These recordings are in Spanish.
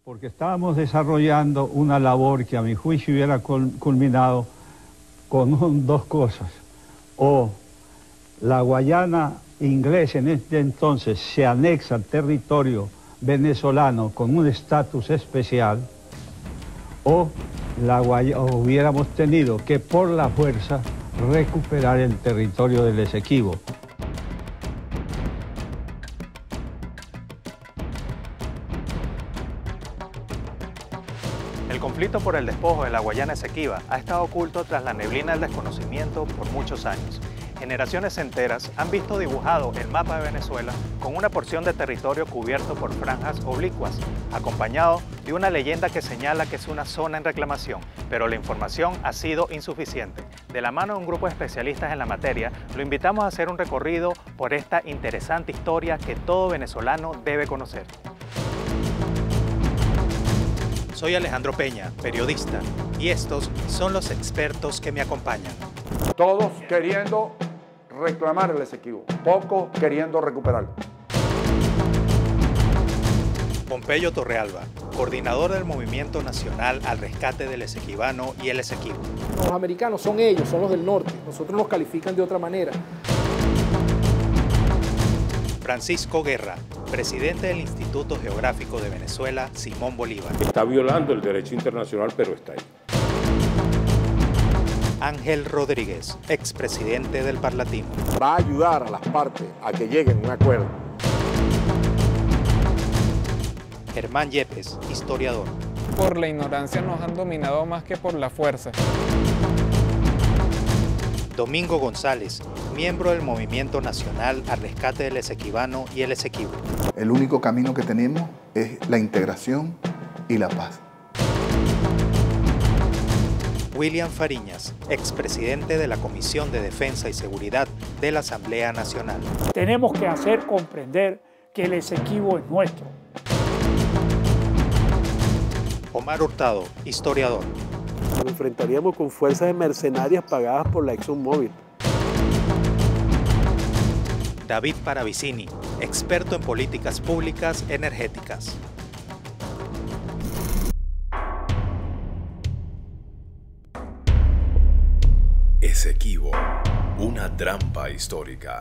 Porque estábamos desarrollando una labor que a mi juicio hubiera culminado con dos cosas. O la Guayana inglesa en este entonces se anexa al territorio venezolano con un estatus especial, o hubiéramos tenido que por la fuerza recuperar el territorio del Esequibo. El conflicto por el despojo de la Guayana Esequiba ha estado oculto tras la neblina del desconocimiento por muchos años. Generaciones enteras han visto dibujado el mapa de Venezuela con una porción de territorio cubierto por franjas oblicuas, acompañado de una leyenda que señala que es una zona en reclamación, pero la información ha sido insuficiente. De la mano de un grupo de especialistas en la materia, lo invitamos a hacer un recorrido por esta interesante historia que todo venezolano debe conocer. Soy Alejandro Peña, periodista, y estos son los expertos que me acompañan. Todos queriendo reclamar el Esequibo, pocos queriendo recuperarlo. Pompeyo Torrealba, coordinador del Movimiento Nacional al Rescate del Esequibano y el Esequibo. Los americanos son ellos, son los del norte, nosotros nos califican de otra manera. Francisco Guerra, presidente del Instituto Geográfico de Venezuela, Simón Bolívar. Está violando el derecho internacional, pero está ahí. Ángel Rodríguez, expresidente del Parlatino. Va a ayudar a las partes a que lleguen a un acuerdo. Germán Yepes, historiador. Por la ignorancia nos han dominado más que por la fuerza. Domingo González, miembro del Movimiento Nacional al Rescate del Esequibano y el Esequibo. El único camino que tenemos es la integración y la paz. William Fariñas, expresidente de la Comisión de Defensa y Seguridad de la Asamblea Nacional. Tenemos que hacer comprender que el Esequibo es nuestro. Omar Hurtado, historiador. Nos enfrentaríamos con fuerzas de mercenarias pagadas por la ExxonMobil. David Paravicini, experto en políticas públicas energéticas. Esequibo, una trampa histórica.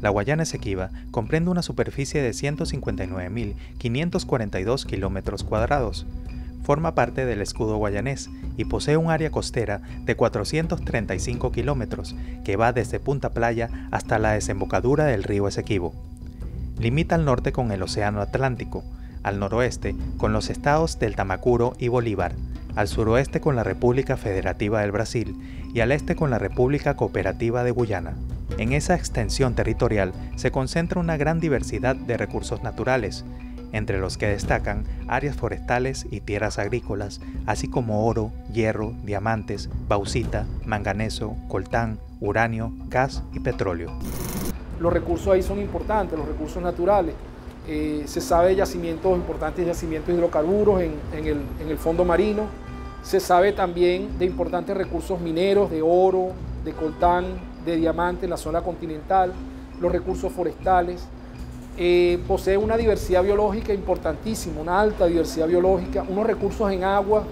La Guayana Esequiba comprende una superficie de 159.542 kilómetros cuadrados. Forma parte del escudo guayanés y posee un área costera de 435 kilómetros que va desde Punta Playa hasta la desembocadura del río Esequibo. Limita al norte con el Océano Atlántico, al noroeste con los estados del Tamacuro y Bolívar, al suroeste con la República Federativa del Brasil y al este con la República Cooperativa de Guyana. En esa extensión territorial se concentra una gran diversidad de recursos naturales, entre los que destacan áreas forestales y tierras agrícolas, así como oro, hierro, diamantes, bauxita, manganeso, coltán, uranio, gas y petróleo. Los recursos ahí son importantes, los recursos naturales. Se sabe de yacimientos, importantes yacimientos de hidrocarburos en el fondo marino. Se sabe también de importantes recursos mineros, de oro, de coltán, de diamante en la zona continental, los recursos forestales. Posee una diversidad biológica importantísima, una alta diversidad biológica, unos recursos en agua,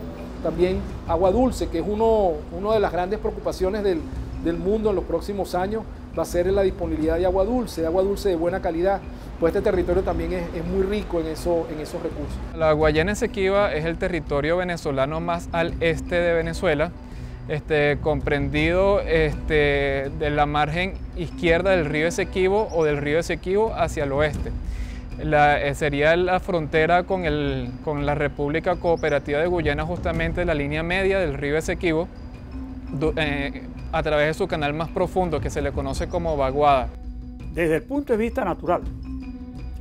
también agua dulce, que es una de las grandes preocupaciones del mundo en los próximos años, va a ser la disponibilidad de agua dulce de buena calidad. Pues este territorio también es muy rico en esos recursos. La Guayana Esequiba es el territorio venezolano más al este de Venezuela, comprendido de la margen izquierda del río Esequibo o del río Esequibo hacia el oeste. Sería la frontera con la República Cooperativa de Guyana, justamente la línea media del río Esequibo, a través de su canal más profundo que se le conoce como vaguada. Desde el punto de vista natural,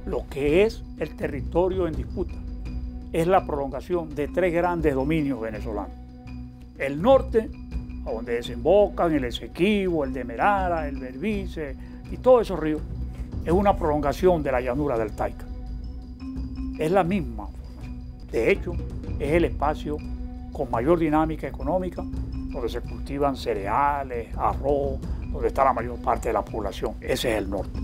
lo que es el territorio en disputa es la prolongación de tres grandes dominios venezolanos. El norte, a donde desembocan el Esequibo, el Demerara, el Berbice y todos esos ríos, es una prolongación de la llanura del Taica. Es la misma. De hecho, es el espacio con mayor dinámica económica, donde se cultivan cereales, arroz, donde está la mayor parte de la población. Ese es el norte.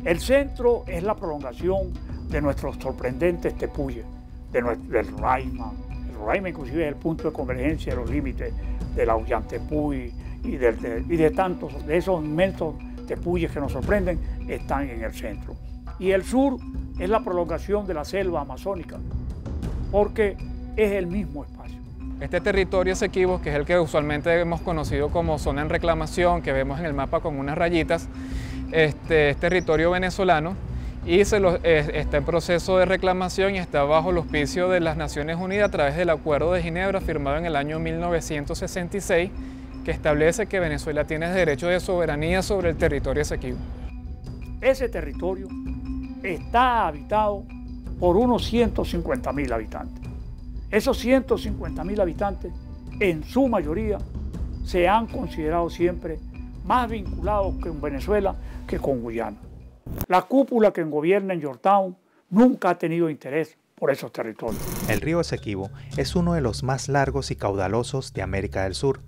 El centro es la prolongación de nuestros sorprendentes tepuyes, del Roraima. El Roraima inclusive es el punto de convergencia de los límites de la Ollantaytambo y de tantos, de esos inmensos tepuyes que nos sorprenden, están en el centro. Y el sur es la prolongación de la selva amazónica, porque es el mismo espacio. Este territorio Esequibo, que es el que usualmente hemos conocido como zona en reclamación, que vemos en el mapa con unas rayitas, es territorio venezolano y está en proceso de reclamación y está bajo el auspicio de las Naciones Unidas a través del Acuerdo de Ginebra firmado en el año 1966, que establece que Venezuela tiene derecho de soberanía sobre el territorio Esequibo. Ese territorio está habitado por unos 150.000 habitantes. Esos 150.000 habitantes, en su mayoría, se han considerado siempre más vinculados con Venezuela que con Guyana. La cúpula que gobierna en Georgetown nunca ha tenido interés por esos territorios. El río Esequibo es uno de los más largos y caudalosos de América del Sur.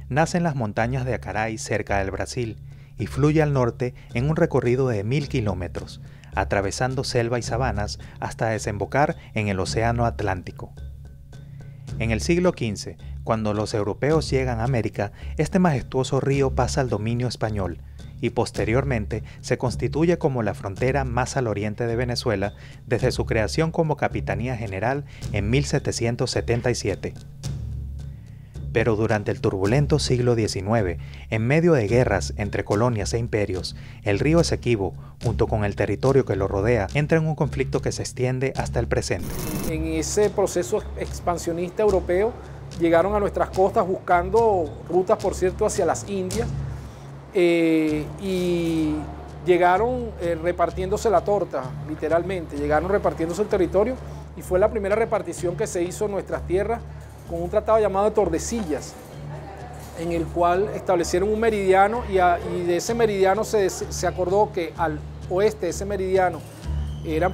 Nace en las montañas de Acaray, cerca del Brasil, y fluye al norte en un recorrido de 1000 kilómetros, atravesando selva y sabanas hasta desembocar en el Océano Atlántico. En el siglo XV, cuando los europeos llegan a América, este majestuoso río pasa al dominio español y posteriormente se constituye como la frontera más al oriente de Venezuela desde su creación como Capitanía General en 1777. Pero durante el turbulento siglo XIX, en medio de guerras entre colonias e imperios, el río Esequibo, junto con el territorio que lo rodea, entra en un conflicto que se extiende hasta el presente. En ese proceso expansionista europeo, llegaron a nuestras costas buscando rutas, por cierto, hacia las Indias, y llegaron repartiéndose la torta, literalmente, llegaron repartiéndose el territorio, y fue la primera repartición que se hizo en nuestras tierras, con un tratado llamado de Tordesillas, en el cual establecieron un meridiano y de ese meridiano se acordó que al oeste de ese meridiano eran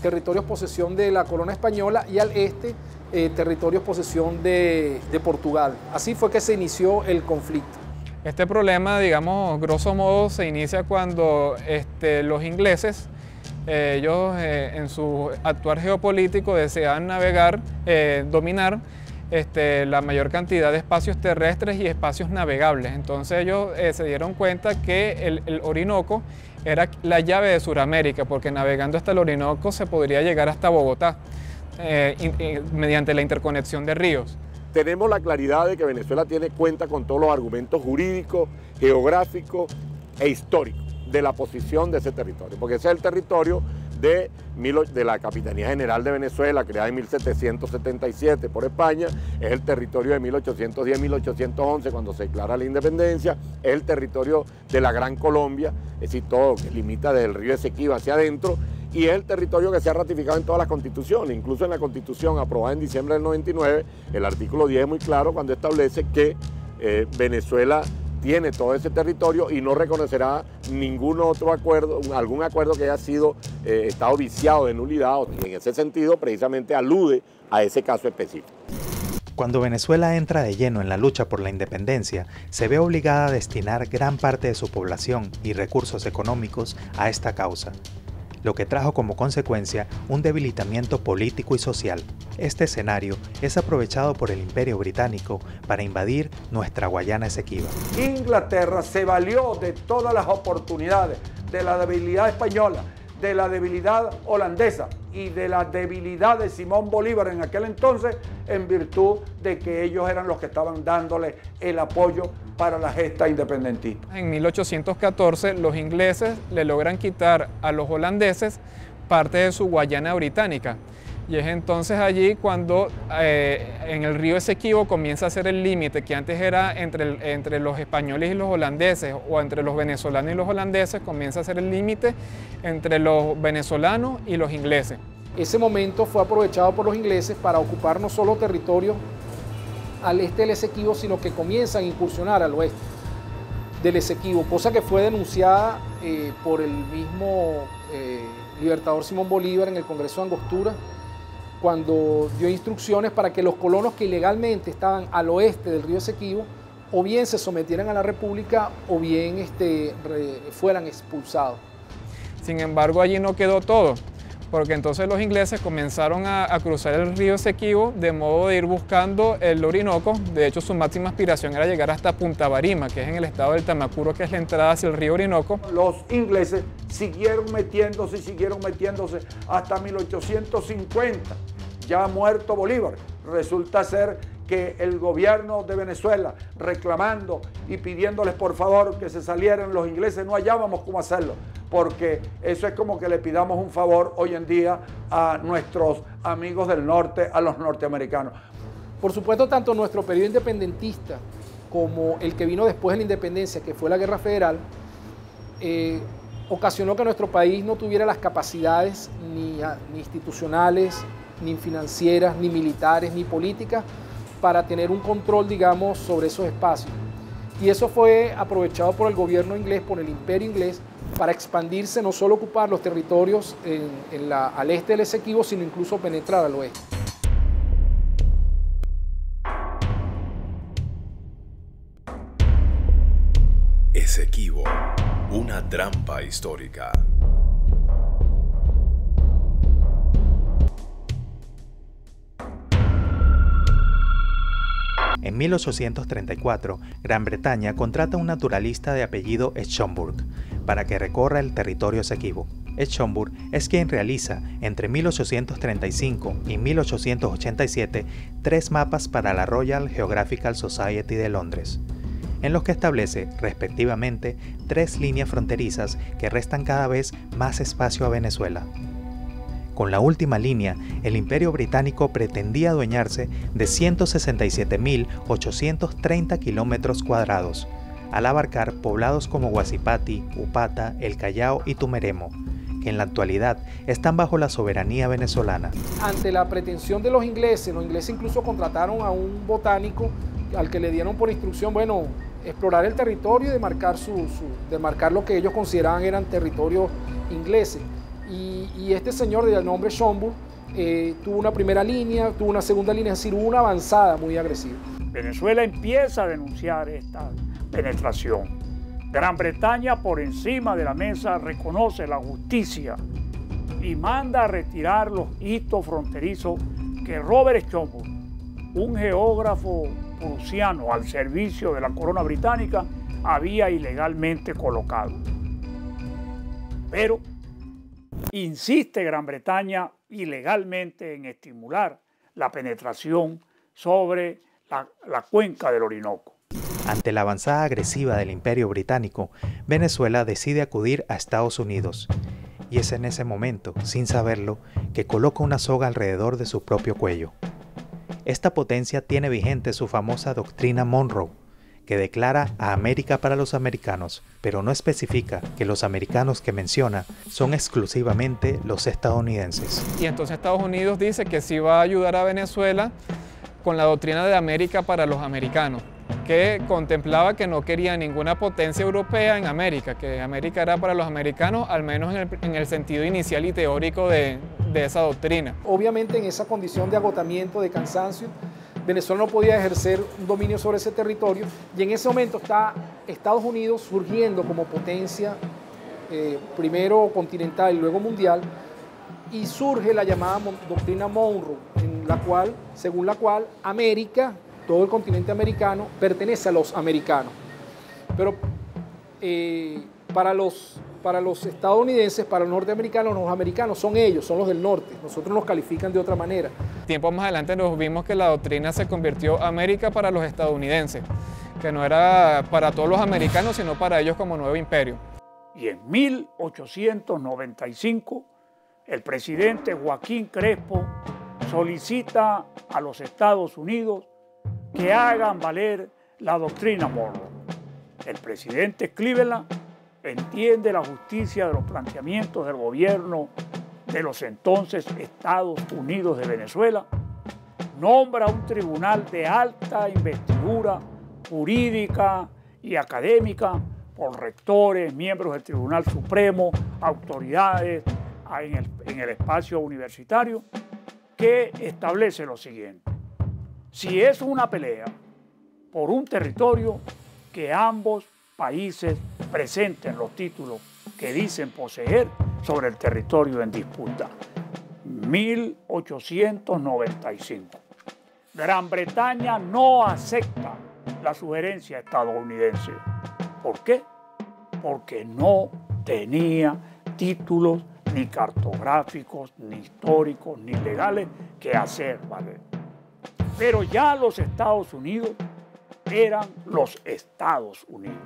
territorios posesión de la corona española y al este territorios posesión de Portugal. Así fue que se inició el conflicto. Este problema, digamos, grosso modo, se inicia cuando los ingleses, ellos en su actuar geopolítico desean navegar, dominar la mayor cantidad de espacios terrestres y espacios navegables. Entonces ellos se dieron cuenta que el Orinoco era la llave de Sudamérica, porque navegando hasta el Orinoco se podría llegar hasta Bogotá mediante la interconexión de ríos. Tenemos la claridad de que Venezuela cuenta con todos los argumentos jurídicos, geográficos e históricos de la posición de ese territorio, porque ese es el territorio de la Capitanía General de Venezuela, creada en 1777 por España, es el territorio de 1810-1811 cuando se declara la independencia, es el territorio de la Gran Colombia, es decir, todo que limita desde el río Esequibo hacia adentro, y es el territorio que se ha ratificado en todas las constituciones, incluso en la constitución aprobada en diciembre del 99, el artículo 10 es muy claro cuando establece que Venezuela tiene todo ese territorio y no reconocerá ningún otro acuerdo, algún acuerdo que haya sido estado viciado de nulidad, y en ese sentido precisamente alude a ese caso específico. Cuando Venezuela entra de lleno en la lucha por la independencia, se ve obligada a destinar gran parte de su población y recursos económicos a esta causa, lo que trajo como consecuencia un debilitamiento político y social. Este escenario es aprovechado por el Imperio Británico para invadir nuestra Guayana Esequiba. Inglaterra se valió de todas las oportunidades, de la debilidad española, de la debilidad holandesa y de la debilidad de Simón Bolívar en aquel entonces, en virtud de que ellos eran los que estaban dándole el apoyo para la gesta independentista. En 1814 los ingleses le logran quitar a los holandeses parte de su Guayana británica. Y es entonces allí cuando en el río Esequibo comienza a ser el límite que antes era entre los españoles y los holandeses, o entre los venezolanos y los holandeses, comienza a ser el límite entre los venezolanos y los ingleses. Ese momento fue aprovechado por los ingleses para ocupar no solo territorio al este del Esequibo, sino que comienzan a incursionar al oeste del Esequibo, cosa que fue denunciada por el mismo libertador Simón Bolívar en el Congreso de Angostura, cuando dio instrucciones para que los colonos que ilegalmente estaban al oeste del río Esequibo o bien se sometieran a la República o bien fueran expulsados. Sin embargo, allí no quedó todo, porque entonces los ingleses comenzaron a cruzar el río Esequibo de modo de ir buscando el Orinoco. De hecho, su máxima aspiración era llegar hasta Punta Barima, que es en el estado del Tamacuro, que es la entrada hacia el río Orinoco. Los ingleses siguieron metiéndose hasta 1850, ya muerto Bolívar. Resulta ser que el gobierno de Venezuela, reclamando y pidiéndoles por favor que se salieran, los ingleses no hallábamos cómo hacerlo, porque eso es como que le pidamos un favor hoy en día a nuestros amigos del norte, a los norteamericanos. Por supuesto, tanto nuestro periodo independentista como el que vino después de la independencia, que fue la Guerra Federal, ocasionó que nuestro país no tuviera las capacidades ni institucionales, ni financieras, ni militares, ni políticas, para tener un control, digamos, sobre esos espacios. Y eso fue aprovechado por el gobierno inglés, por el imperio inglés, para expandirse, no solo ocupar los territorios al este del Esequibo, sino incluso penetrar al oeste. Esequibo, una trampa histórica. En 1834, Gran Bretaña contrata a un naturalista de apellido Schomburgk para que recorra el territorio Esequibo. Schomburgk es quien realiza, entre 1835 y 1887, 3 mapas para la Royal Geographical Society de Londres, en los que establece, respectivamente, 3 líneas fronterizas que restan cada vez más espacio a Venezuela. Con la última línea, el Imperio Británico pretendía adueñarse de 167.830 kilómetros cuadrados, al abarcar poblados como Guasipati, Upata, El Callao y Tumeremo, que en la actualidad están bajo la soberanía venezolana. Ante la pretensión de los ingleses incluso contrataron a un botánico al que le dieron por instrucción, explorar el territorio y demarcar lo que ellos consideraban eran territorios ingleses. Y este señor de nombre Schomburgk tuvo una primera línea, tuvo una segunda línea, es decir, hubo una avanzada muy agresiva. Venezuela empieza a denunciar esta penetración. Gran Bretaña, por encima de la mesa, reconoce la justicia y manda a retirar los hitos fronterizos que Robert Schomburgk, un geógrafo prusiano al servicio de la corona británica, había ilegalmente colocado. Pero insiste Gran Bretaña ilegalmente en estimular la penetración sobre la cuenca del Orinoco. Ante la avanzada agresiva del Imperio Británico, Venezuela decide acudir a Estados Unidos, y es en ese momento, sin saberlo, que coloca una soga alrededor de su propio cuello. Esta potencia tiene vigente su famosa doctrina Monroe, que declara a América para los americanos, pero no especifica que los americanos que menciona son exclusivamente los estadounidenses. Y entonces Estados Unidos dice que sí va a ayudar a Venezuela con la doctrina de América para los americanos, que contemplaba que no quería ninguna potencia europea en América, que América era para los americanos, al menos en el sentido inicial y teórico de esa doctrina. Obviamente en esa condición de agotamiento, de cansancio, Venezuela no podía ejercer un dominio sobre ese territorio, y en ese momento está Estados Unidos surgiendo como potencia, primero continental y luego mundial, y surge la llamada doctrina Monroe, según la cual América, todo el continente americano, pertenece a los americanos. Pero para los estadounidenses, para los norteamericanos, los americanos son ellos, son los del norte. Nosotros nos califican de otra manera. Tiempo más adelante nos vimos que la doctrina se convirtió América para los estadounidenses, que no era para todos los americanos, sino para ellos como nuevo imperio. Y en 1895, el presidente Joaquín Crespo solicita a los Estados Unidos que hagan valer la doctrina Monroe. El presidente Cleveland entiende la justicia de los planteamientos del gobierno de los entonces Estados Unidos de Venezuela, nombra un tribunal de alta investidura jurídica y académica por rectores, miembros del Tribunal Supremo, autoridades en el espacio universitario, que establece lo siguiente: si es una pelea por un territorio que ambos países presenten los títulos que dicen poseer sobre el territorio en disputa. 1895. Gran Bretaña no acepta la sugerencia estadounidense. ¿Por qué? Porque no tenía títulos ni cartográficos, ni históricos, ni legales que hacer valer. Pero ya los Estados Unidos eran los Estados Unidos.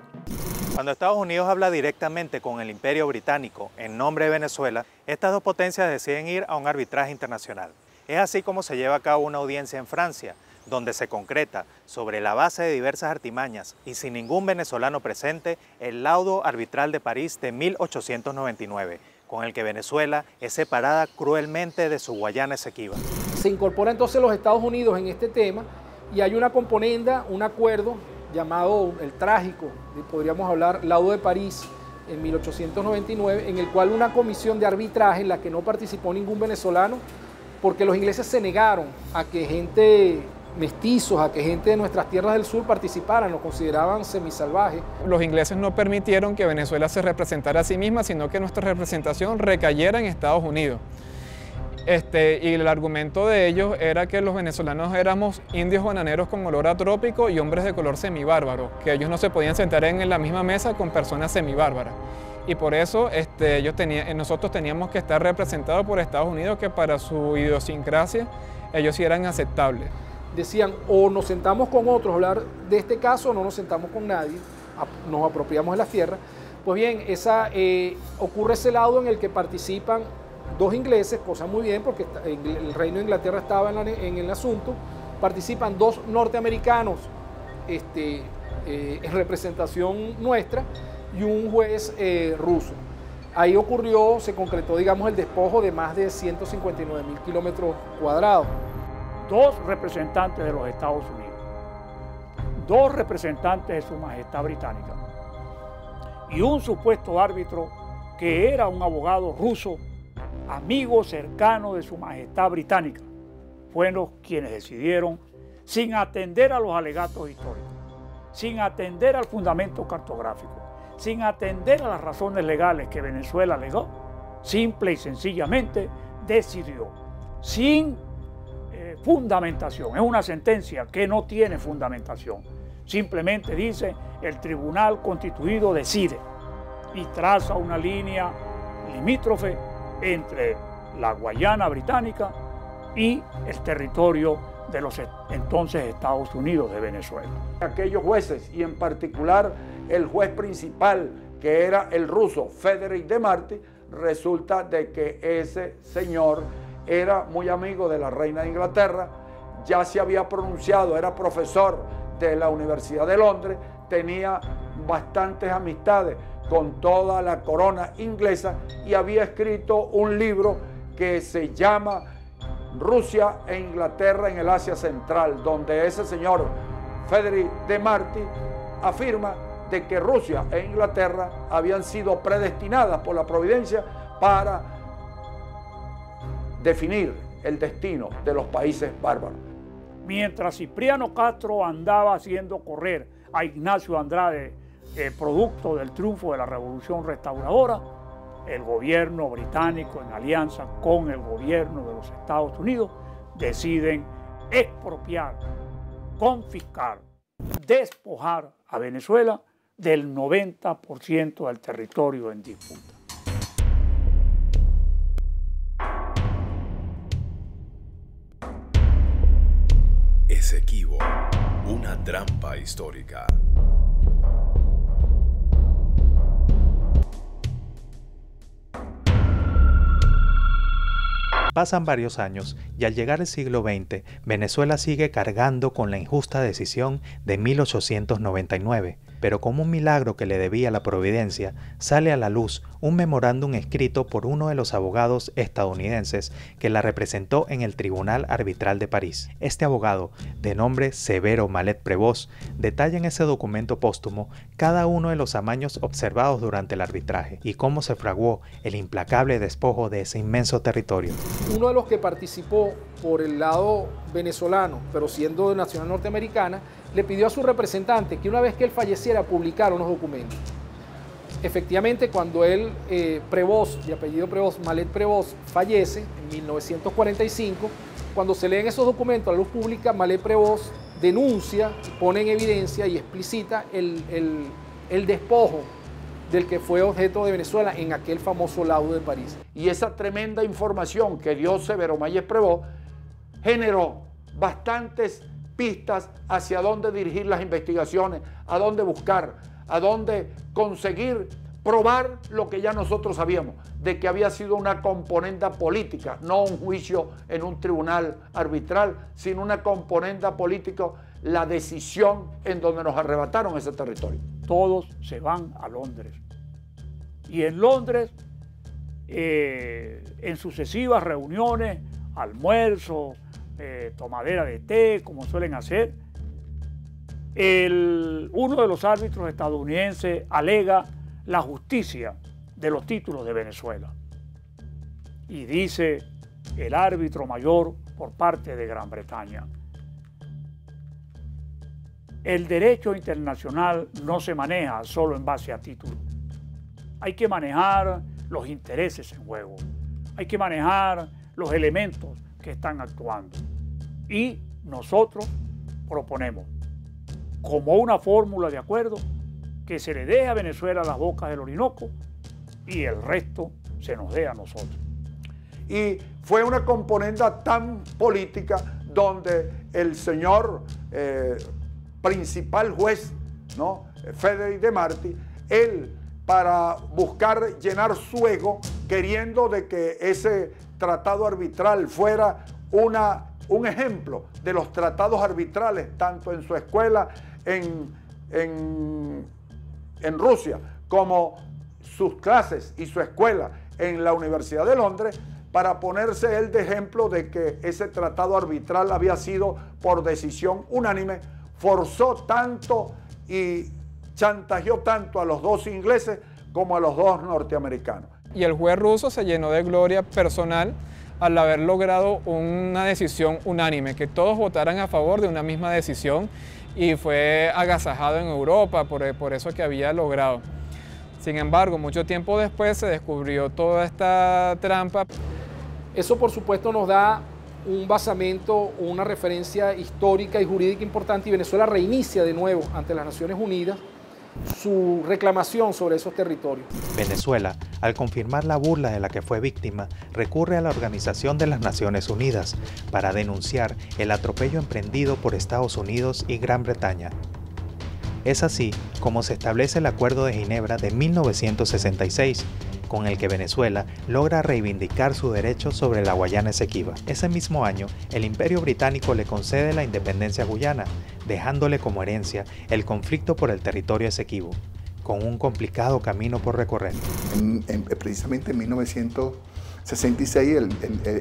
Cuando Estados Unidos habla directamente con el Imperio Británico en nombre de Venezuela, estas dos potencias deciden ir a un arbitraje internacional. Es así como se lleva a cabo una audiencia en Francia, donde se concreta, sobre la base de diversas artimañas y sin ningún venezolano presente, el laudo arbitral de París de 1899, con el que Venezuela es separada cruelmente de su Guayana Esequiba. Se incorpora entonces los Estados Unidos en este tema y hay una componenda, un acuerdo llamado el trágico, podríamos hablar, laudo de París en 1899, en el cual una comisión de arbitraje en la que no participó ningún venezolano, porque los ingleses se negaron a que gente mestizos, a que gente de nuestras tierras del sur participaran, lo consideraban semisalvajes. Los ingleses no permitieron que Venezuela se representara a sí misma, sino que nuestra representación recayera en Estados Unidos. Y el argumento de ellos era que los venezolanos éramos indios bananeros con olor a trópico y hombres de color semibárbaro, que ellos no se podían sentar en la misma mesa con personas semibárbaras. Y por eso nosotros teníamos que estar representados por Estados Unidos, que para su idiosincrasia ellos sí eran aceptables. Decían, o nos sentamos con otros a hablar de este caso, o no nos sentamos con nadie, nos apropiamos de las tierras. Pues bien, ocurre ese laudo en el que participan dos ingleses, cosa muy bien, porque el Reino de Inglaterra estaba en el asunto. Participan dos norteamericanos en representación nuestra y un juez ruso. Ahí se concretó, digamos, el despojo de más de 159.000 kilómetros cuadrados. Dos representantes de los Estados Unidos, dos representantes de Su Majestad Británica y un supuesto árbitro que era un abogado ruso, amigo cercano de Su Majestad Británica, fueron quienes decidieron, sin atender a los alegatos históricos, sin atender al fundamento cartográfico, sin atender a las razones legales que Venezuela alegó, simple y sencillamente decidió, sin fundamentación. Es una sentencia que no tiene fundamentación. Simplemente dice, el tribunal constituido decide y traza una línea limítrofe entre la Guayana Británica y el territorio de los entonces Estados Unidos de Venezuela. Aquellos jueces, y en particular el juez principal, que era el ruso Frédéric de Marty, resulta de que ese señor era muy amigo de la reina de Inglaterra, ya se había pronunciado, era profesor de la Universidad de Londres, tenía bastantes amistades con toda la corona inglesa y había escrito un libro que se llama Rusia e Inglaterra en el Asia Central, donde ese señor Frédéric de Marty afirma de que Rusia e Inglaterra habían sido predestinadas por la providencia para definir el destino de los países bárbaros. Mientras Cipriano Castro andaba haciendo correr a Ignacio Andrade, producto del triunfo de la Revolución Restauradora, el gobierno británico, en alianza con el gobierno de los Estados Unidos, deciden expropiar, confiscar, despojar a Venezuela del 90% del territorio en disputa. Esequibo, una trampa histórica. Pasan varios años y al llegar el siglo XX, Venezuela sigue cargando con la injusta decisión de 1899, pero como un milagro que le debía la providencia, sale a la luz un memorándum escrito por uno de los abogados estadounidenses que la representó en el Tribunal Arbitral de París. Este abogado, de nombre Severo Malet Prevost, detalla en ese documento póstumo cada uno de los amaños observados durante el arbitraje y cómo se fraguó el implacable despojo de ese inmenso territorio. Uno de los que participó por el lado venezolano, pero siendo de nacional norteamericana, le pidió a su representante que una vez que él falleciera publicara unos documentos. Efectivamente, cuando él, Prevost, de apellido Prevost, Malet Prevost, fallece en 1945, cuando se leen esos documentos a la luz pública, Malet Prevost denuncia, pone en evidencia y explicita el despojo del que fue objeto de Venezuela en aquel famoso laudo de París. Y esa tremenda información que dio Severo Mayes Prevost generó bastantes pistas hacia dónde dirigir las investigaciones, a dónde buscar, a dónde conseguir probar lo que ya nosotros sabíamos, de que había sido una componenda política, no un juicio en un tribunal arbitral, sino una componenda política, la decisión en donde nos arrebataron ese territorio. Todos se van a Londres. Y en Londres, en sucesivas reuniones, almuerzos, tomadera de té, como suelen hacer, uno de los árbitros estadounidenses alega la justicia de los títulos de Venezuela. Y dice el árbitro mayor por parte de Gran Bretaña: el derecho internacional no se maneja solo en base a títulos. Hay que manejar los intereses en juego. Hay que manejar los elementos que están actuando. Y nosotros proponemos, como una fórmula de acuerdo, que se le dé a Venezuela las bocas del Orinoco y el resto se nos dé a nosotros. Y fue una componenda tan política donde el señor principal juez, ¿no?, Frederick de Marty, él, para buscar llenar su ego, queriendo de que ese tratado arbitral fuera un ejemplo de los tratados arbitrales, tanto en su escuela en Rusia, como sus clases y su escuela en la Universidad de Londres, para ponerse él de ejemplo de que ese tratado arbitral había sido por decisión unánime, forzó tanto y chantajeó tanto a los dos ingleses como a los dos norteamericanos. Y el juez ruso se llenó de gloria personal al haber logrado una decisión unánime, que todos votaran a favor de una misma decisión, y fue agasajado en Europa por eso que había logrado. Sin embargo, mucho tiempo después se descubrió toda esta trampa. Eso, por supuesto, nos da un basamento, una referencia histórica y jurídica importante, y Venezuela reinicia de nuevo ante las Naciones Unidas su reclamación sobre esos territorios. Venezuela, al confirmar la burla de la que fue víctima, recurre a la Organización de las Naciones Unidas para denunciar el atropello emprendido por Estados Unidos y Gran Bretaña. Es así como se establece el Acuerdo de Ginebra de 1966, con el que Venezuela logra reivindicar su derecho sobre la Guayana Esequiba. Ese mismo año, el Imperio Británico le concede la independencia a Guyana, dejándole como herencia el conflicto por el territorio esequibo, con un complicado camino por recorrer. Precisamente en 1966,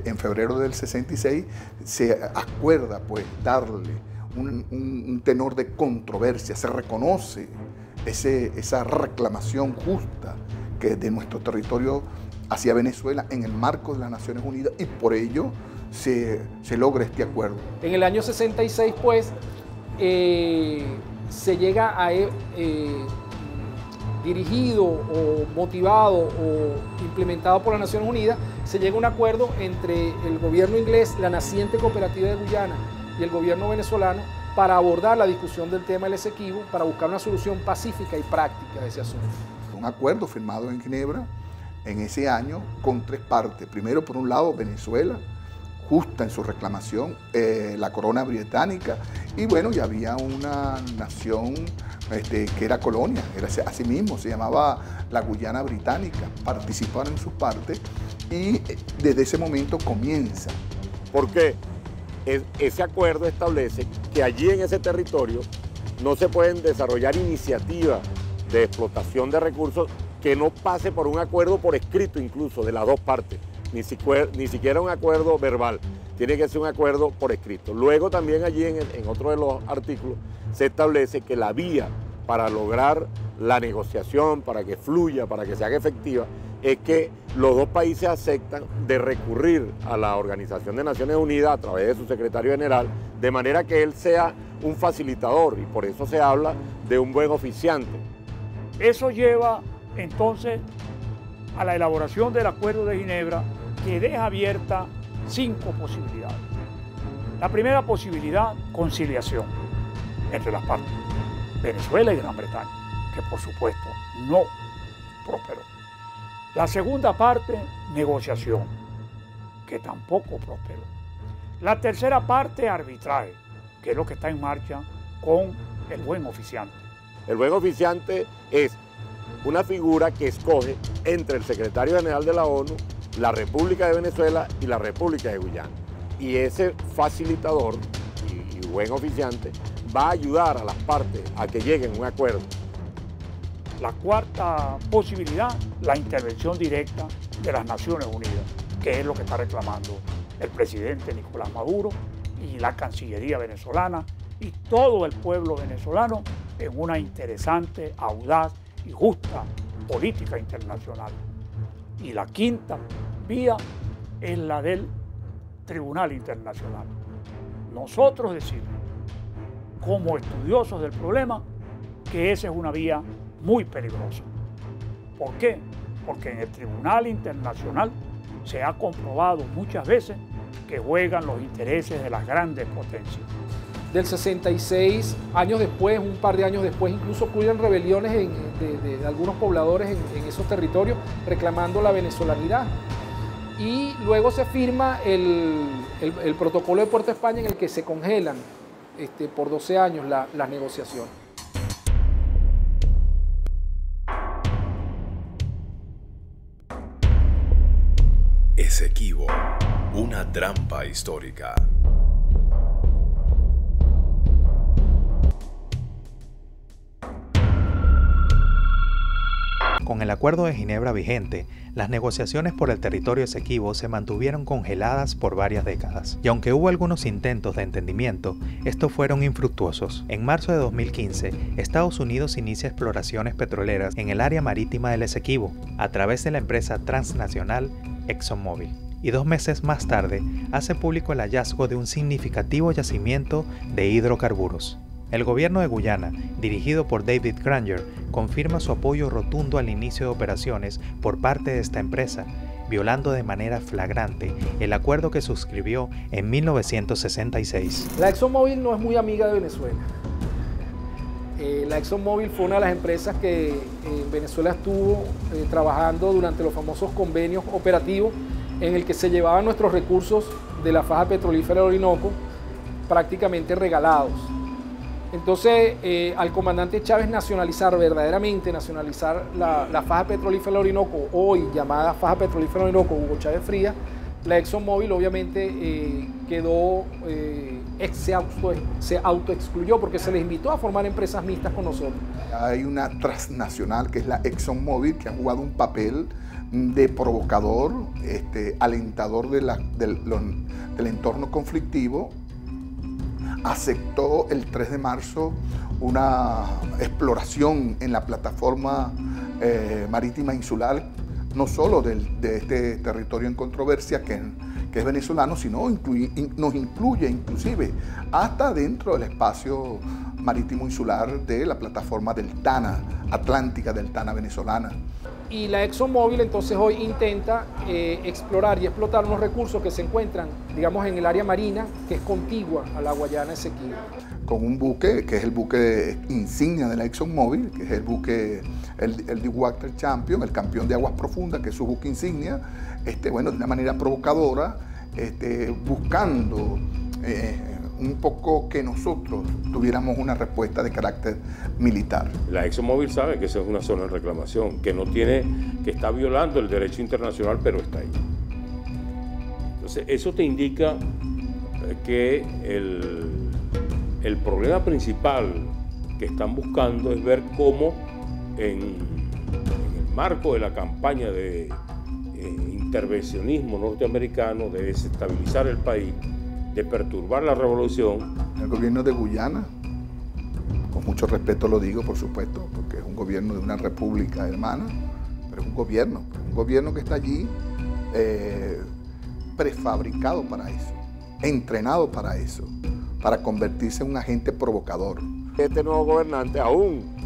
en febrero del 66, se acuerda pues darle un tenor de controversia, se reconoce esa reclamación justa que de nuestro territorio hacia Venezuela en el marco de las Naciones Unidas, y por ello se logra este acuerdo. En el año 66, pues, se llega a, dirigido o motivado o implementado por las Naciones Unidas, se llega a un acuerdo entre el gobierno inglés, la naciente cooperativa de Guyana y el gobierno venezolano para abordar la discusión del tema del Esequibo, para buscar una solución pacífica y práctica de ese asunto. Un acuerdo firmado en Ginebra en ese año con tres partes. Primero, por un lado, Venezuela, justa en su reclamación, la corona británica, y bueno, ya había una nación que era colonia, era así mismo, se llamaba la Guyana Británica, participaron en sus partes, y desde ese momento comienza. Porque ese acuerdo establece que allí en ese territorio no se pueden desarrollar iniciativas de explotación de recursos que no pase por un acuerdo por escrito, incluso de las dos partes, ni siquiera un acuerdo verbal, tiene que ser un acuerdo por escrito. Luego también allí en otro de los artículos se establece que la vía para lograr la negociación, para que fluya, para que se haga efectiva, es que los dos países aceptan de recurrir a la Organización de Naciones Unidas a través de su secretario general, de manera que él sea un facilitador, y por eso se habla de un buen oficiante. Eso lleva entonces a la elaboración del Acuerdo de Ginebra, que deja abierta 5 posibilidades. La primera posibilidad, conciliación entre las partes, Venezuela y Gran Bretaña, que por supuesto no prosperó. La segunda parte, negociación, que tampoco prosperó. La tercera parte, arbitraje, que es lo que está en marcha con el buen oficiante. El buen oficiante es una figura que escoge entre el secretario general de la ONU, la República de Venezuela y la República de Guyana. Y ese facilitador y buen oficiante va a ayudar a las partes a que lleguen a un acuerdo. La cuarta posibilidad, la intervención directa de las Naciones Unidas, que es lo que está reclamando el presidente Nicolás Maduro y la Cancillería venezolana y todo el pueblo venezolano en una interesante, audaz y justa política internacional. Y la quinta vía es la del Tribunal Internacional. Nosotros decimos, como estudiosos del problema, que esa es una vía muy peligrosa. ¿Por qué? Porque en el Tribunal Internacional se ha comprobado muchas veces que juegan los intereses de las grandes potencias. Del 66, años después, un par de años después, incluso ocurren rebeliones de algunos pobladores en esos territorios reclamando la venezolanidad. Y luego se firma el protocolo de Puerto España en el que se congelan por 12 años las negociaciones. Esequibo, una trampa histórica. Con el Acuerdo de Ginebra vigente, las negociaciones por el territorio Esequibo se mantuvieron congeladas por varias décadas, y aunque hubo algunos intentos de entendimiento, estos fueron infructuosos. En marzo de 2015, Estados Unidos inicia exploraciones petroleras en el área marítima del Esequibo, a través de la empresa transnacional ExxonMobil. Y 2 meses más tarde, hace público el hallazgo de un significativo yacimiento de hidrocarburos. El gobierno de Guyana, dirigido por David Granger, confirma su apoyo rotundo al inicio de operaciones por parte de esta empresa, violando de manera flagrante el acuerdo que suscribió en 1966. La ExxonMobil no es muy amiga de Venezuela. La ExxonMobil fue una de las empresas que en Venezuela estuvo trabajando durante los famosos convenios operativos en el que se llevaban nuestros recursos de la faja petrolífera del Orinoco prácticamente regalados. Entonces, al comandante Chávez verdaderamente nacionalizar la faja petrolífera del Orinoco, hoy llamada faja petrolífera del Orinoco, Hugo Chávez Frías, la ExxonMobil obviamente se autoexcluyó porque se les invitó a formar empresas mixtas con nosotros. Hay una transnacional que es la ExxonMobil, que ha jugado un papel de provocador, alentador del entorno conflictivo. Aceptó el 3 de marzo una exploración en la plataforma marítima insular, no solo de este territorio en controversia que es venezolano, sino nos incluye inclusive hasta dentro del espacio marítimo insular de la plataforma del TANA, Atlántica del TANA venezolana. Y la ExxonMobil entonces hoy intenta explorar y explotar unos recursos que se encuentran, digamos, en el área marina, que es contigua a la Guayana Esequibo. Con un buque, que es el buque insignia de la ExxonMobil, que es el buque, el Deepwater Champion, el campeón de aguas profundas, que es su buque insignia, bueno, de una manera provocadora, buscando un poco que nosotros tuviéramos una respuesta de carácter militar. La ExxonMobil sabe que esa es una zona de reclamación, que está violando el derecho internacional, pero está ahí. Entonces, eso te indica que el problema principal que están buscando es ver cómo en el marco de la campaña de intervencionismo norteamericano, de desestabilizar el país, de perturbar la revolución. El gobierno de Guyana, con mucho respeto lo digo, por supuesto, porque es un gobierno de una república hermana, pero es un gobierno que está allí prefabricado para eso, entrenado para eso, para convertirse en un agente provocador. Este nuevo gobernante, aún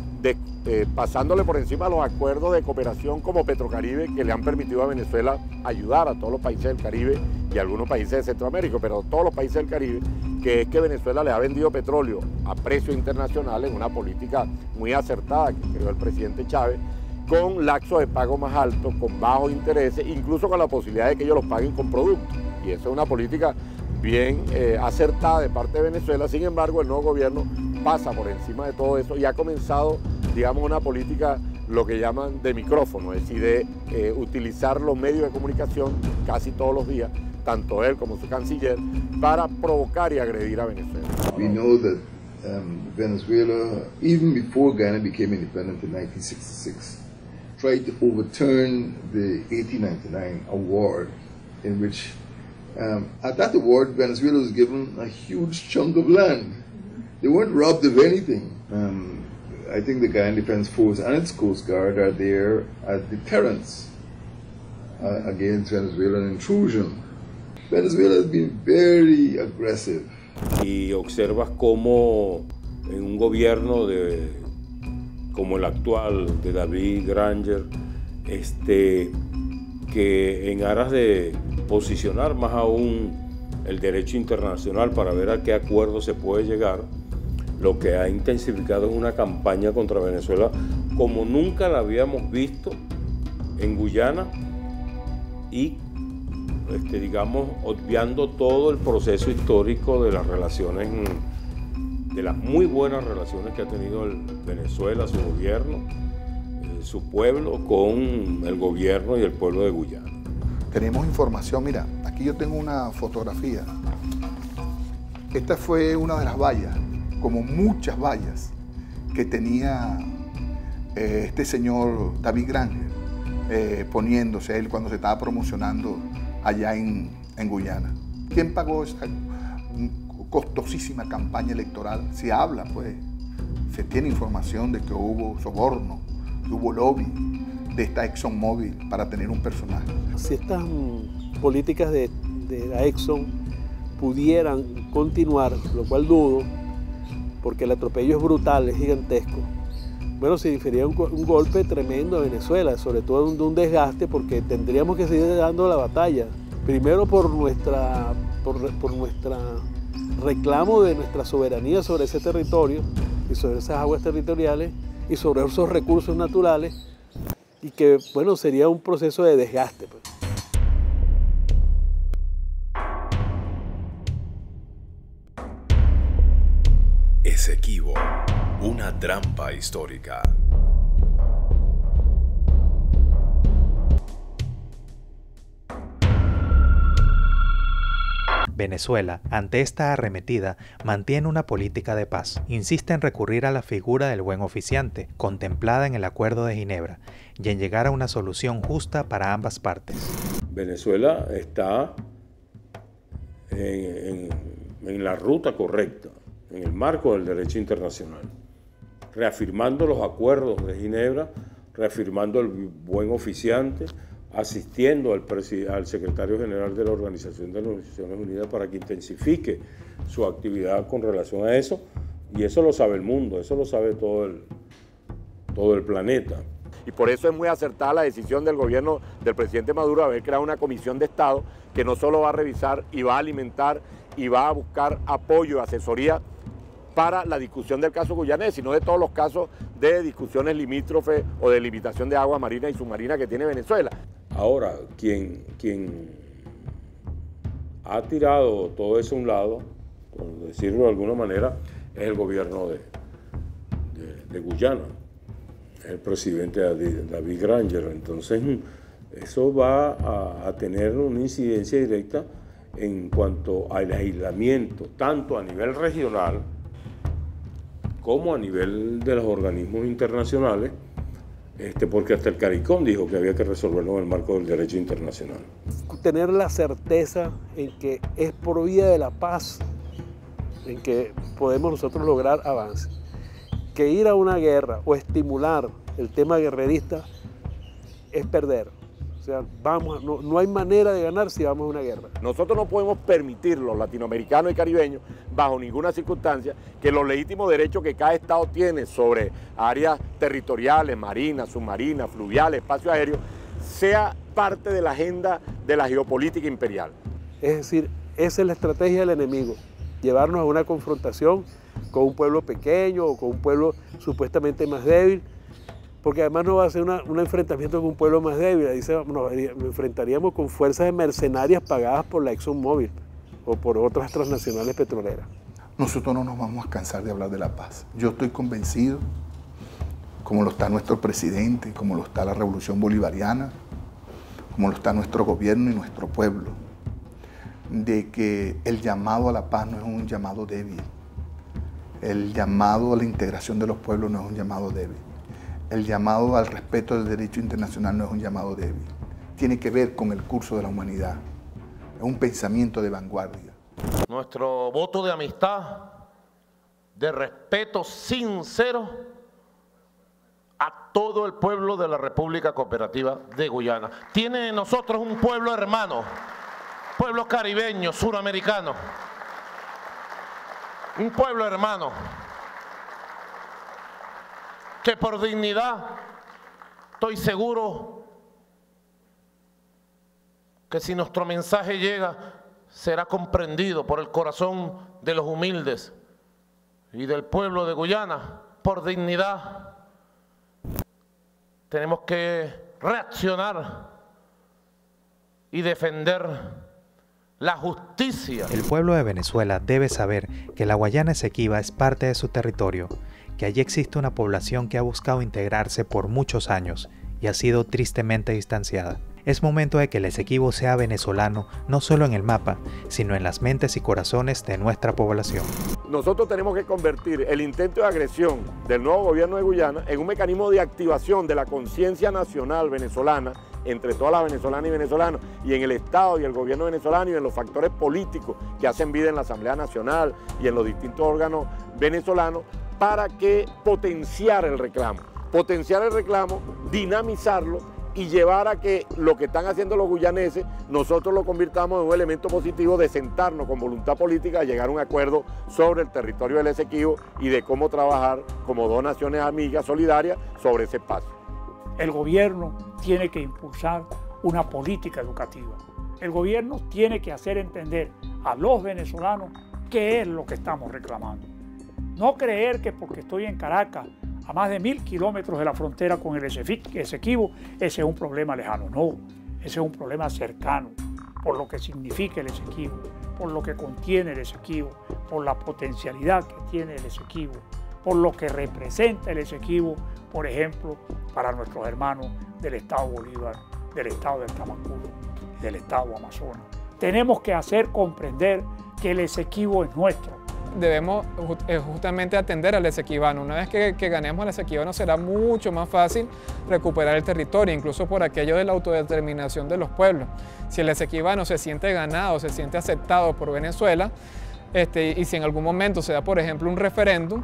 pasándole por encima los acuerdos de cooperación como Petrocaribe, que le han permitido a Venezuela ayudar a todos los países del Caribe y a algunos países de Centroamérica, pero todos los países del Caribe, que es que Venezuela le ha vendido petróleo a precios internacionales en una política muy acertada que creó el presidente Chávez, con lapsos de pago más altos, con bajos intereses, incluso con la posibilidad de que ellos los paguen con productos. Y eso es una política bien acertada de parte de Venezuela. Sin embargo, el nuevo gobierno pasa por encima de todo eso y ha comenzado, digamos, una política, lo que llaman de micrófono, es decir, de utilizar los medios de comunicación casi todos los días, tanto él como su canciller, para provocar y agredir a Venezuela. We know that Venezuela, even before Ghana became independent in 1966, tried to overturn the 1899 award, in which at that award Venezuela was given a huge chunk of land. They weren't robbed of anything. I think the Guyana Defense Force and its Coast Guard are there as deterrents against Venezuelan intrusion. Venezuela has been very aggressive. Y observas cómo en un gobierno como el actual de David Granger, que en aras de posicionar más aún el derecho internacional para ver a qué acuerdo se puede llegar, lo que ha intensificado es una campaña contra Venezuela como nunca la habíamos visto en Guyana y, digamos, obviando todo el proceso histórico de las relaciones, de las muy buenas relaciones que ha tenido Venezuela, su gobierno, su pueblo, con el gobierno y el pueblo de Guyana. Tenemos información, mira, aquí yo tengo una fotografía. Esta fue una de las vallas, como muchas vallas que tenía este señor David Granger poniéndose él cuando se estaba promocionando allá en Guyana. ¿Quién pagó esa costosísima campaña electoral? Se habla, pues, se tiene información de que hubo soborno, que hubo lobby de esta ExxonMobil para tener un personaje. Si estas políticas de la Exxon pudieran continuar, lo cual dudo, porque el atropello es brutal, es gigantesco, bueno, significaría un golpe tremendo a Venezuela, sobre todo de un desgaste, porque tendríamos que seguir dando la batalla. Primero por nuestra reclamo de nuestra soberanía sobre ese territorio y sobre esas aguas territoriales y sobre esos recursos naturales, y que, bueno, sería un proceso de desgaste, pues. Esequibo, una trampa histórica. Venezuela, ante esta arremetida, mantiene una política de paz. Insiste en recurrir a la figura del buen oficiante, contemplada en el Acuerdo de Ginebra, y en llegar a una solución justa para ambas partes. Venezuela está en la ruta correcta, en el marco del derecho internacional, reafirmando los acuerdos de Ginebra, reafirmando el buen oficiante, asistiendo al secretario general de la Organización de las Naciones Unidas para que intensifique su actividad con relación a eso, y eso lo sabe el mundo, eso lo sabe todo el planeta. Y por eso es muy acertada la decisión del gobierno del presidente Maduro de haber creado una comisión de Estado que no solo va a revisar y va a alimentar y va a buscar apoyo y asesoría para la discusión del caso guyanés, sino de todos los casos de discusiones limítrofes o de limitación de agua marina y submarina que tiene Venezuela. Ahora, quien ha tirado todo eso a un lado, por decirlo de alguna manera, es el gobierno de Guyana, el presidente David Granger. Entonces, eso va a tener una incidencia directa en cuanto al aislamiento, tanto a nivel regional como a nivel de los organismos internacionales, porque hasta el CARICOM dijo que había que resolverlo en el marco del derecho internacional. Tener la certeza en que es por vía de la paz en que podemos nosotros lograr avance. que ir a una guerra o estimular el tema guerrerista es perder. O sea, no hay manera de ganar si vamos a una guerra. Nosotros no podemos permitir, los latinoamericanos y caribeños, bajo ninguna circunstancia, que los legítimos derechos que cada Estado tiene sobre áreas territoriales, marinas, submarinas, fluviales, espacio aéreo, sea parte de la agenda de la geopolítica imperial. Es decir, esa es la estrategia del enemigo, llevarnos a una confrontación con un pueblo pequeño o con un pueblo supuestamente más débil, porque además no va a ser un enfrentamiento con un pueblo más débil, ahí nos enfrentaríamos con fuerzas de mercenarias pagadas por la ExxonMobil o por otras transnacionales petroleras. Nosotros no nos vamos a cansar de hablar de la paz. Yo estoy convencido, como lo está nuestro presidente, como lo está la Revolución Bolivariana, como lo está nuestro gobierno y nuestro pueblo, de que el llamado a la paz no es un llamado débil. El llamado a la integración de los pueblos no es un llamado débil. El llamado al respeto del derecho internacional no es un llamado débil. Tiene que ver con el curso de la humanidad. Es un pensamiento de vanguardia. Nuestro voto de amistad, de respeto sincero a todo el pueblo de la República Cooperativa de Guyana. Tiene en nosotros un pueblo hermano, pueblo caribeño, suramericano. Un pueblo hermano que por dignidad, estoy seguro que si nuestro mensaje llega, será comprendido por el corazón de los humildes y del pueblo de Guyana. Por dignidad, tenemos que reaccionar y defender la justicia. El pueblo de Venezuela debe saber que la Guayana Esequiba es parte de su territorio, que allí existe una población que ha buscado integrarse por muchos años y ha sido tristemente distanciada. Es momento de que el Esequibo sea venezolano no solo en el mapa, sino en las mentes y corazones de nuestra población. Nosotros tenemos que convertir el intento de agresión del nuevo gobierno de Guyana en un mecanismo de activación de la conciencia nacional venezolana entre todas las venezolanas y venezolanos, y en el Estado y el gobierno venezolano y en los factores políticos que hacen vida en la Asamblea Nacional y en los distintos órganos venezolanos, para que potenciar el reclamo, dinamizarlo y llevar a que lo que están haciendo los guyaneses, nosotros lo convirtamos en un elemento positivo de sentarnos con voluntad política a llegar a un acuerdo sobre el territorio del Esequibo y de cómo trabajar como dos naciones amigas, solidarias, sobre ese espacio. El gobierno tiene que impulsar una política educativa. El gobierno tiene que hacer entender a los venezolanos qué es lo que estamos reclamando. No creer que porque estoy en Caracas, a más de 1000 kilómetros de la frontera con el Esequibo, ese es un problema lejano. No, ese es un problema cercano, por lo que significa el Esequibo, por lo que contiene el Esequibo, por la potencialidad que tiene el Esequibo, por lo que representa el Esequibo, por ejemplo, para nuestros hermanos del Estado Bolívar, del Estado del Tamacuro, del Estado Amazonas. Tenemos que hacer comprender que el Esequibo es nuestro. Debemos justamente atender al esequibano. Una vez que ganemos al esequibano será mucho más fácil recuperar el territorio, incluso por aquello de la autodeterminación de los pueblos. Si el esequibano se siente ganado, se siente aceptado por Venezuela, y si en algún momento se da, por ejemplo, un referéndum,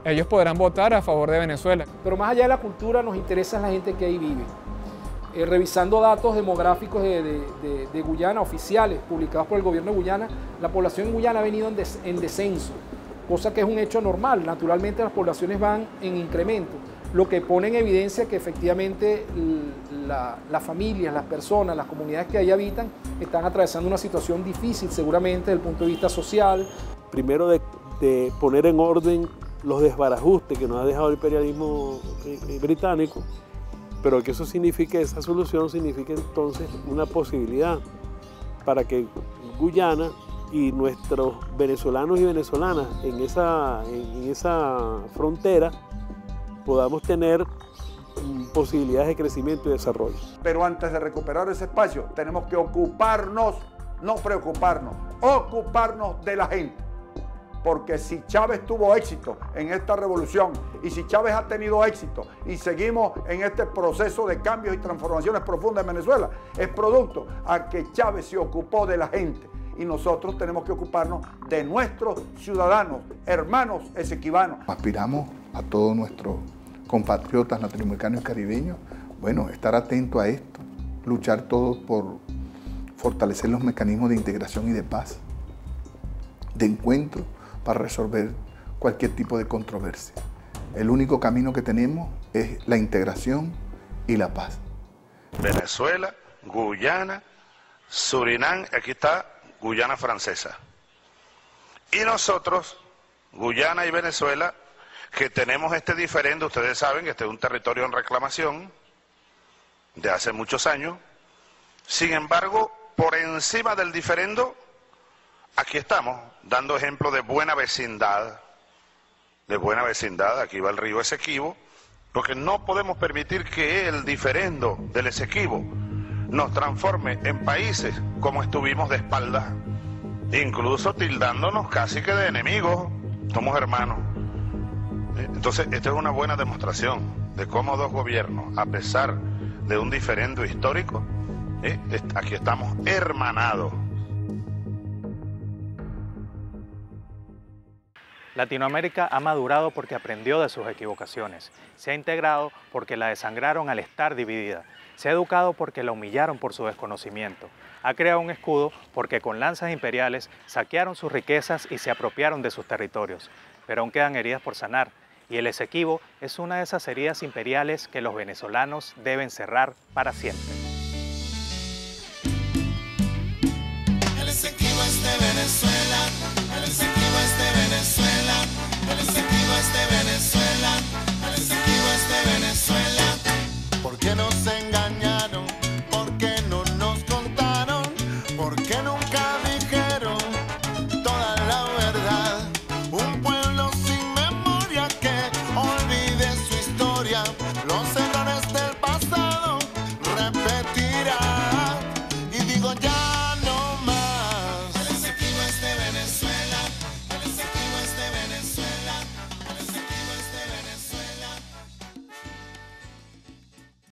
ellos podrán votar a favor de Venezuela. Pero más allá de la cultura, nos interesa la gente que ahí vive. Revisando datos demográficos de Guyana, oficiales, publicados por el gobierno de Guyana, la población en Guyana ha venido en descenso, cosa que es un hecho normal. Naturalmente las poblaciones van en incremento, lo que pone en evidencia que efectivamente las familias, las personas, las comunidades que ahí habitan están atravesando una situación difícil seguramente desde el punto de vista social. Primero de poner en orden los desbarajustes que nos ha dejado el imperialismo británico, pero que eso signifique, esa solución significa entonces una posibilidad para que Guyana y nuestros venezolanos y venezolanas en esa frontera podamos tener posibilidades de crecimiento y desarrollo. Pero antes de recuperar ese espacio tenemos que ocuparnos, no preocuparnos, ocuparnos de la gente. Porque si Chávez tuvo éxito en esta revolución y si Chávez ha tenido éxito y seguimos en este proceso de cambios y transformaciones profundas en Venezuela, es producto a que Chávez se ocupó de la gente y nosotros tenemos que ocuparnos de nuestros ciudadanos, hermanos esequibanos. Aspiramos a todos nuestros compatriotas latinoamericanos y caribeños, bueno, estar atentos a esto, luchar todos por fortalecer los mecanismos de integración y de paz, de encuentro para resolver cualquier tipo de controversia. El único camino que tenemos es la integración y la paz. Venezuela, Guyana, Surinam, aquí está Guyana Francesa. Y nosotros, Guyana y Venezuela, que tenemos este diferendo, ustedes saben que este es un territorio en reclamación de hace muchos años. Sin embargo, por encima del diferendo, aquí estamos dando ejemplo de buena vecindad. Aquí va el río Esequibo, porque no podemos permitir que el diferendo del Esequibo nos transforme en países como estuvimos de espaldas, incluso tildándonos casi que de enemigos. Somos hermanos. Entonces, esta es una buena demostración de cómo dos gobiernos, a pesar de un diferendo histórico, aquí estamos hermanados. Latinoamérica ha madurado porque aprendió de sus equivocaciones, se ha integrado porque la desangraron al estar dividida, se ha educado porque la humillaron por su desconocimiento, ha creado un escudo porque con lanzas imperiales saquearon sus riquezas y se apropiaron de sus territorios, pero aún quedan heridas por sanar, y el Esequibo es una de esas heridas imperiales que los venezolanos deben cerrar para siempre. El Esequibo es de Venezuela, el Esequibo es de Venezuela, el Esequibo es de Venezuela, el Esequibo es de Venezuela. ¿Por qué no se